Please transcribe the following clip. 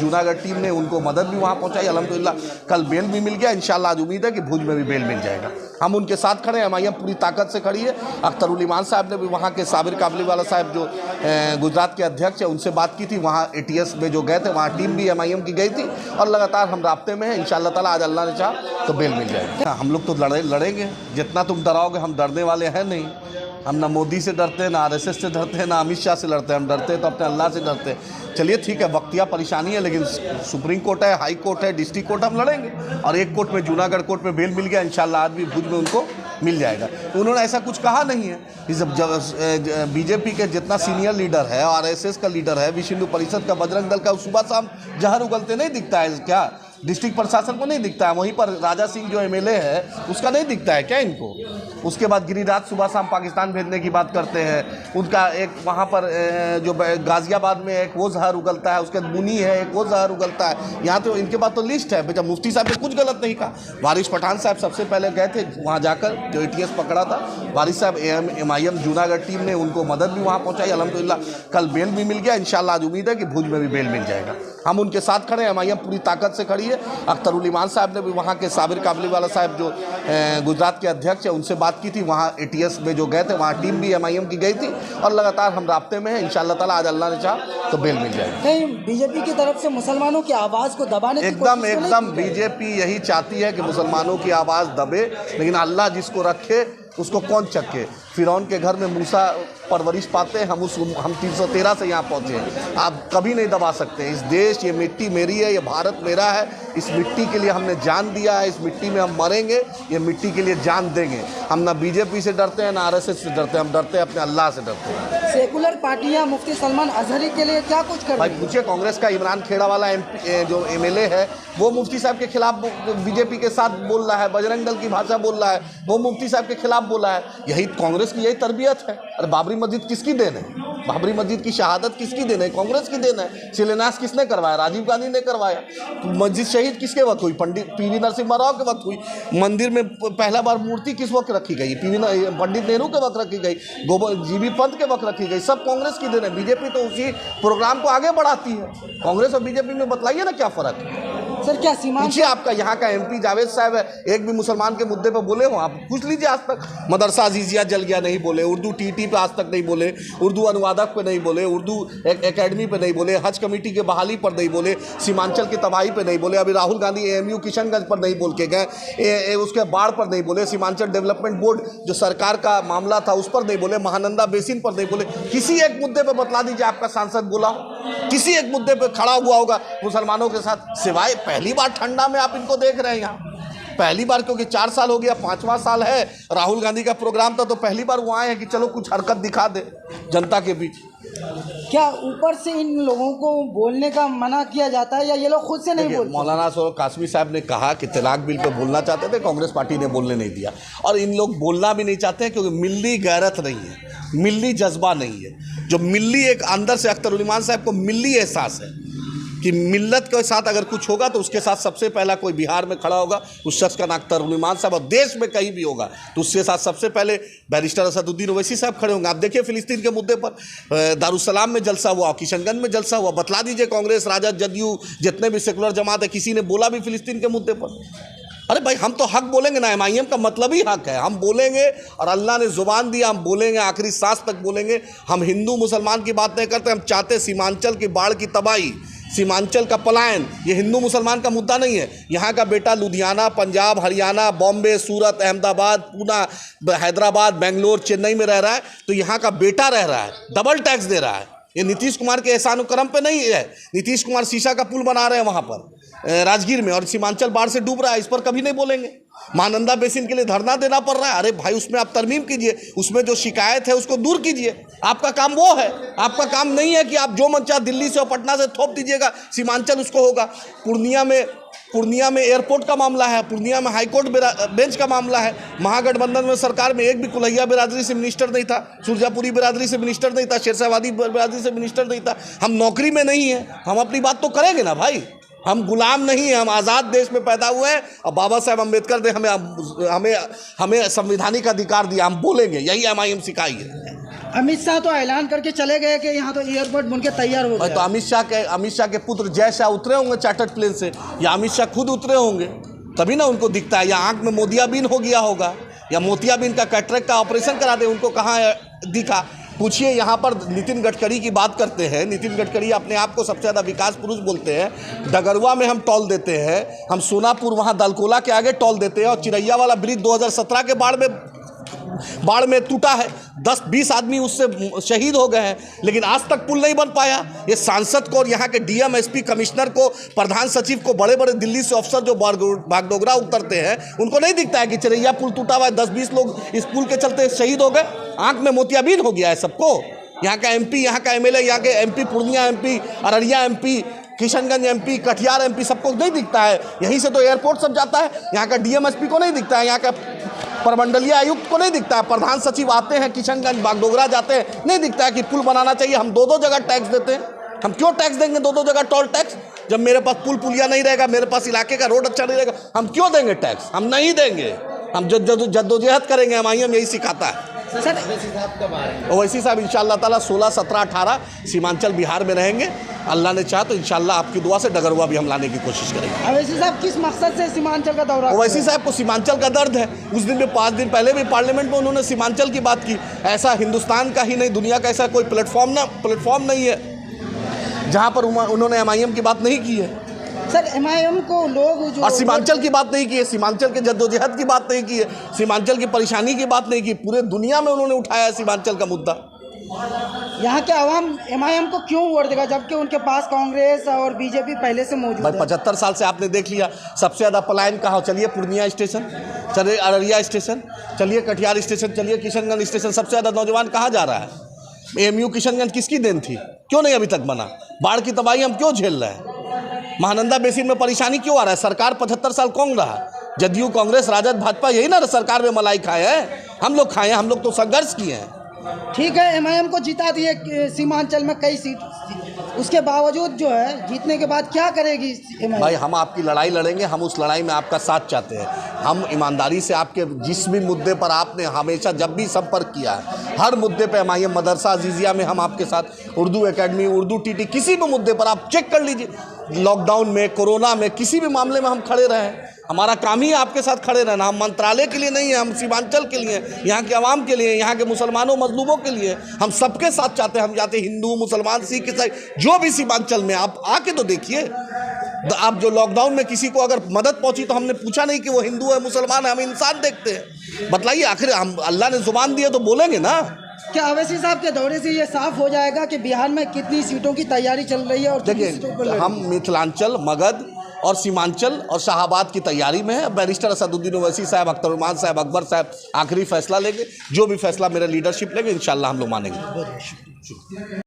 Junagadh team ने उनको मदद भी वहाँ पहुँचाई। अल्हम्दुलिल्लाह कल बेल भी मिल गया। इंशाल्लाह आज उम्मीद है कि भुज में भी बेल मिल जाएगा। हम उनके साथ खड़े हैं, एमआईएम पूरी ताकत से खड़ी है। अख्तरुल ईमान साहब ने भी वहाँ के साबिर काबलीवाला साहब जो गुजरात के अध्यक्ष हैं उनसे बात की थी। वहाँ एटीएस में जो गए थे वहाँ टीम भी एमआईएम की गई थी और लगातार हम राब्ते में हैं। इंशाल्लाह ताला आज अल्लाह ने चाहा तो बेल मिल जाएगी। हम लोग तो लड़ेंगे, जितना तुम डराओगे हम डरने वाले हैं नहीं। हम ना मोदी से डरते हैं, ना आरएसएस से डरते हैं, ना अमित शाह से लड़ते हैं। हम डरते हैं तो अपने अल्लाह से डरते हैं। चलिए ठीक है, वक्तिया परेशानी है, लेकिन सुप्रीम कोर्ट है, हाई कोर्ट है, डिस्ट्रिक्ट कोर्ट, हम लड़ेंगे। और एक कोर्ट में जूनागढ़ कोर्ट में बेल मिल गया, इंशाल्लाह आज भी भुज में उनको मिल जाएगा। उन्होंने ऐसा कुछ कहा नहीं है। जब बीजेपी के जितना सीनियर लीडर है, आरएसएस का लीडर है, विश्व हिंदू परिषद का, बजरंग दल का, सुबह शाम जहर उगलते नहीं दिखता है क्या? डिस्ट्रिक्ट प्रशासन को नहीं दिखता है? वहीं पर राजा सिंह जो एमएलए है उसका नहीं दिखता है क्या इनको? उसके बाद गिरिराज सुबह शाम पाकिस्तान भेजने की बात करते हैं। उनका एक वहाँ पर जो गाजियाबाद में एक वो जहर उगलता है, उसके बाद मुनी है एक वो जहर उगलता है। यहाँ तो इनके पास तो लिस्ट है। बेटा मुफ्ती साहब ने कुछ गलत नहीं कहा। वारिस पठान साहब सबसे पहले गए थे वहाँ जाकर, जो एटीएस पकड़ा था। वारिस साहब एमआईएम जूनागढ़ टीम ने उनको मदद भी वहाँ पहुँचाई। अल्हम्दुलिल्लाह कल बेल भी मिल गया। इंशाल्लाह आज उम्मीद है कि भुज में भी बेल मिल जाएगा। हम उनके साथ खड़े हैं, एमआईएम पूरी ताकत से खड़ी है। अख्तरुल ईमान साहब ने भी वहाँ के साबिर काबलीवाला साहब जो गुजरात के अध्यक्ष हैं उनसे बात की थी। वहाँ एटीएस में जो गए थे वहाँ टीम भी एमआईएम की गई थी और लगातार हम राब्ते में हैं। इंशाल्लाह ताला आज अल्लाह ने चाहा तो बेल मिल जाएगी। नहीं, बीजेपी की तरफ से मुसलमानों की आवाज़ को दबाने की एकदम बीजेपी यही चाहती है कि मुसलमानों की आवाज़ दबे, लेकिन अल्लाह जिसको रखे उसको कौन चखे। फिरौन के घर में मूसा परवरिश पाते हैं, हम 313 से यहाँ पहुँचे हैं। आप कभी नहीं दबा सकते। इस देश, ये मिट्टी मेरी है, ये भारत मेरा है। इस मिट्टी के लिए हमने जान दिया है, इस मिट्टी में हम मरेंगे, ये मिट्टी के लिए जान देंगे। हम ना बीजेपी से डरते हैं, ना आरएसएस से डरते हैं, हम डरते हैं अपने अल्लाह से डरते हैं। सेकुलर पार्टियां मुफ्ती सलमान अजहरी के लिए क्या कुछ कर भाई पूछिए, कांग्रेस का इमरान खेड़ा वाला जो एमएलए है वो मुफ्ती साहब के खिलाफ बीजेपी के साथ बोल रहा है, बजरंग दल की भाषा बोल रहा है, वो मुफ्ती साहब के खिलाफ बोला है। यही कांग्रेस की यही तरबियत है। अरे बाबरी मस्जिद किसकी देन है? बाबरी मस्जिद की शहादत किसकी देन है? कांग्रेस की देन है। शिलान्यास किसने करवाया? राजीव गांधी ने करवाया। मस्जिद शहीद किसके वक्त हुई? पंडित पीवी नरसिम्हा राव के वक्त हुई। मंदिर में पहला बार मूर्ति किस वक्त रखी गई? पंडित नेहरू के वक्त रखी गई, जीबी पंत के वक्त रखी गई। सब कांग्रेस की देन है। बीजेपी तो उसी प्रोग्राम को आगे बढ़ाती है। कांग्रेस और बीजेपी में बतलाइए ना क्या फ़र्क है सर? क्या सीमा पूछिए, आपका यहाँ का एमपी जावेद साहब है, एक भी मुसलमान के मुद्दे पर बोले हो? आप पूछ लीजिए। आज तक मदरसा अजीजिया जल गया नहीं बोले, उर्दू टीटी पे आज तक नहीं बोले, उर्दू अनुवादक पे नहीं बोले, उर्दू एकेडमी पे नहीं बोले, हज कमेटी के बहाली पर नहीं बोले, सीमांचल की तबाही पे नहीं बोले, अभी राहुल गांधी एएमयू किशनगंज पर नहीं बोल के गए, उसके बाढ़ पर नहीं बोले, सीमांचल डेवलपमेंट बोर्ड जो सरकार का मामला था उस पर नहीं बोले, महानंदा बेसिन पर नहीं बोले। किसी एक मुद्दे पर बतला दीजिए आपका सांसद बोला हो, किसी एक मुद्दे पर खड़ा हुआ होगा मुसलमानों के साथ? सिवाय पहली बार ठंडा में आप इनको देख रहे हैं यहाँ, पहली बार, क्योंकि 4 साल हो गया, 5वां साल है। राहुल गांधी का प्रोग्राम था तो पहली बार वो आए हैं कि चलो कुछ हरकत दिखा दे जनता के बीच। क्या ऊपर से इन लोगों को बोलने का मना किया जाता है या ये लोग खुद से नहीं बोलते? मौलाना सरोवर कासमी साहब ने कहा कि तलाक बिल पे बोलना चाहते थे, कांग्रेस पार्टी ने बोलने नहीं दिया। और इन लोग बोलना भी नहीं चाहते क्योंकि मिल्ली गैरत नहीं है, मिल्ली जज्बा नहीं है। जो मिल्ली एक अंदर से अख्तरुल ईमान साहब को मिल्ली एहसास है कि मिल्लत के साथ अगर कुछ होगा तो उसके साथ सबसे पहला कोई बिहार में खड़ा होगा, उस शख्स का नाम अख्तरुल ईमान साहब, और देश में कहीं भी होगा तो उसके साथ सबसे पहले बैरिस्टर असदुद्दीन ओवैसी साहब खड़े होंगे। आप देखिए फिलिस्तीन के मुद्दे पर दारुसलाम में जलसा हुआ, किशनगंज में जलसा हुआ। बतला दीजिए कांग्रेस, राजद, जदयू, जितने भी सेकुलर जमात है, किसी ने बोला भी फिलिस्तीन के मुद्दे पर? अरे भाई हम तो हक बोलेंगे ना, एमआईएम का मतलब ही हक है। हम बोलेंगे और अल्लाह ने जुबान दिया, हम बोलेंगे, आखिरी सांस तक बोलेंगे। हम हिंदू मुसलमान की बात नहीं करते। हम चाहते सीमांचल की बाढ़ की तबाही, सीमांचल का पलायन, ये हिंदू मुसलमान का मुद्दा नहीं है। यहाँ का बेटा लुधियाना, पंजाब, हरियाणा, बॉम्बे, सूरत, अहमदाबाद, पूना, हैदराबाद, बेंगलोर, चेन्नई में रह रहा है तो यहाँ का बेटा रह रहा है, डबल टैक्स दे रहा है। ये नीतीश कुमार के एहसान करम पे नहीं है। नीतीश कुमार शीशा का पुल बना रहे हैं वहाँ पर राजगीर में, और सीमांचल बाढ़ से डूब रहा है, इस पर कभी नहीं बोलेंगे। महानंदा बेसिन के लिए धरना देना पड़ रहा है। अरे भाई उसमें आप तरमीम कीजिए, उसमें जो शिकायत है उसको दूर कीजिए। आपका काम वो है, आपका काम नहीं है कि आप जो मन चाहे दिल्ली से और पटना से थोप दीजिएगा, सीमांचल उसको होगा। पूर्णिया में एयरपोर्ट का मामला है, पूर्णिया में हाईकोर्ट बेंच का मामला है। महागठबंधन में सरकार में एक भी कुलैया बिरादरी से मिनिस्टर नहीं था, सुरजापुरी बिरादरी से मिनिस्टर नहीं था, शेरशाहवादी बिरादरी से मिनिस्टर नहीं था। हम नौकरी में नहीं हैं, हम अपनी बात तो करेंगे ना भाई। हम गुलाम नहीं हैं, हम आज़ाद देश में पैदा हुए हैं और बाबा साहब अम्बेडकर ने हमें संवैधानिक अधिकार दिया। हम बोलेंगे, यही एमआईएम सिखाई है। अमित शाह तो ऐलान करके चले गए कि यहाँ तो एयरपोर्ट बनके तैयार हो भाई गया। तो अमित शाह के पुत्र जय शाह उतरे होंगे चार्टर्ड प्लेन से, या अमित शाह खुद उतरे होंगे, तभी ना उनको दिखता है। या आंख में मोतियाबिंद हो गया होगा, या मोतियाबिंद का कैटरेक्ट का ऑपरेशन करा दे, उनको कहाँ दिखा। पूछिए, यहाँ पर नितिन गडकरी की बात करते हैं। नितिन गडकरी अपने आप को सबसे ज़्यादा विकास पुरुष बोलते हैं। डगरवा में हम टॉल देते हैं, हम सोनापुर वहाँ दलकोला के आगे टॉल देते हैं, और चिरैया वाला ब्रिज 2017 के बाढ़ में टूटा है, 10-20 आदमी उससे शहीद हो गए हैं, लेकिन आज तक पुल नहीं बन पाया। ये सांसद को और यहाँ के डीएम एसपी कमिश्नर को, प्रधान सचिव को, बड़े बड़े दिल्ली से अफसर जो बागडोगरा उतरते हैं, उनको नहीं दिखता है कि चिरैया पुल टूटा हुआ है, 10-20 लोग इस पुल के चलते शहीद हो गए। आंख में मोतियाबिंद हो गया है सबको। यहाँ का एमपी, यहाँ का एमएलए, यहाँ के MP Purnia MP, Araria MP, Kishanganj MP, Katihar MP, सबको नहीं दिखता है। यहीं से तो एयरपोर्ट सब जाता है। यहाँ का डीएम एसपी को नहीं दिखता है, यहाँ का प्रमंडलीय आयुक्त को नहीं दिखता है, प्रधान सचिव आते हैं किशनगंज बागडोगरा जाते हैं, नहीं दिखता है कि पुल बनाना चाहिए। हम दो जगह टैक्स देते हैं, हम क्यों टैक्स देंगे दो जगह टोल टैक्स? जब मेरे पास पुल पुलिया नहीं रहेगा, मेरे पास इलाके का रोड अच्छा नहीं रहेगा, हम क्यों देंगे टैक्स? हम नहीं देंगे, हम जद्दोजहद करेंगे। MIM यही सिखाता है। सर ओवैसी साहब इंशाअल्लाह ताला 16, 17, 18 सीमांचल बिहार में रहेंगे। अल्लाह ने चाहा तो इंशाअल्लाह आपकी दुआ से डगरवा भी हम लाने की कोशिश करेंगे। ओवैसी साहब किस मकसद से सीमांचल का दौरा? ओवैसी साहब को सीमांचल का दर्द है। उस दिन भी 5 दिन पहले भी पार्लियामेंट में उन्होंने सीमांचल की बात की। ऐसा हिंदुस्तान का ही नहीं, दुनिया का ऐसा कोई प्लेटफॉर्म नहीं है जहाँ पर उन्होंने MIM की बात नहीं की है। सर MIM को लोग जो, और सीमांचल की बात नहीं की है, सीमांचल के जद्दोजहद की बात नहीं की है, सीमांचल की परेशानी की बात नहीं की। पूरे दुनिया में उन्होंने उठाया है सीमांचल का मुद्दा। यहाँ के आवाम MIM को क्यों वोट देगा, जबकि उनके पास कांग्रेस और बीजेपी पहले से मौजूद भाई है? 75 साल से आपने देख लिया, सबसे ज़्यादा पलायन कहाँ? चलिए पूर्णिया स्टेशन, चलिए अररिया स्टेशन, चलिए कटिहार स्टेशन, चलिए किशनगंज स्टेशन। सबसे ज़्यादा नौजवान कहाँ जा रहा है? AMU किशनगंज किसकी देन थी? क्यों नहीं अभी तक बना? बाढ़ की तबाही हम क्यों झेल रहे हैं? महानंदा बेसिन में परेशानी क्यों आ रहा है? सरकार 75 साल कौन रहा? जदयू, कांग्रेस, राजद, भाजपा, यही ना सरकार में मलाई खाए हैं। हम लोग खाए हैं, हम लोग तो संघर्ष किए हैं। ठीक है, MIM को जिता दिए सीमांचल में कई सीट, उसके बावजूद जो है जीतने के बाद क्या करेगी MIM? भाई हम आपकी लड़ाई लड़ेंगे, हम उस लड़ाई में आपका साथ चाहते हैं। हम ईमानदारी से आपके जिस भी मुद्दे पर आपने हमेशा जब भी संपर्क किया है, हर मुद्दे पे MIM मदरसा अजीजिया में हम आपके साथ, उर्दू एकेडमी, उर्दू TT, किसी भी मुद्दे पर आप चेक कर लीजिए। लॉकडाउन में, कोरोना में, किसी भी मामले में हम खड़े रहे। हमारा काम ही आपके साथ खड़े रहना। हम मंत्रालय के लिए नहीं है, हम सीमांचल के लिए, यहाँ के आवाम के लिए, यहाँ के मुसलमानों मजलूमों के लिए, हम सबके साथ चाहते हैं। हम चाहते हैं हिंदू, मुसलमान, सिख, ईसाई, जो भी सीमांचल में, आप आके तो देखिए। आप जो लॉकडाउन में किसी को अगर मदद पहुंची तो हमने पूछा नहीं कि वो हिंदू है, मुसलमान है, हम इंसान देखते हैं। बताइए, आखिर हम अल्लाह ने जुबान दी है तो बोलेंगे ना। क्या ओवैसी साहब के दौरे से ये साफ हो जाएगा कि बिहार में कितनी सीटों की तैयारी चल रही है और कितनी सीटों पर देखिए, हम मिथिलांचल, मगध और सीमांचल और शाहाबाद की तैयारी में है। बैरिस्टर असदुद्दीन ओवैसी साहब, अख्तरुमान साहब, अकबर साहब आखिरी फैसला लेंगे। जो भी फैसला मेरा लीडरशिप लेंगे, इंशाल्लाह हम लोग मानेंगे।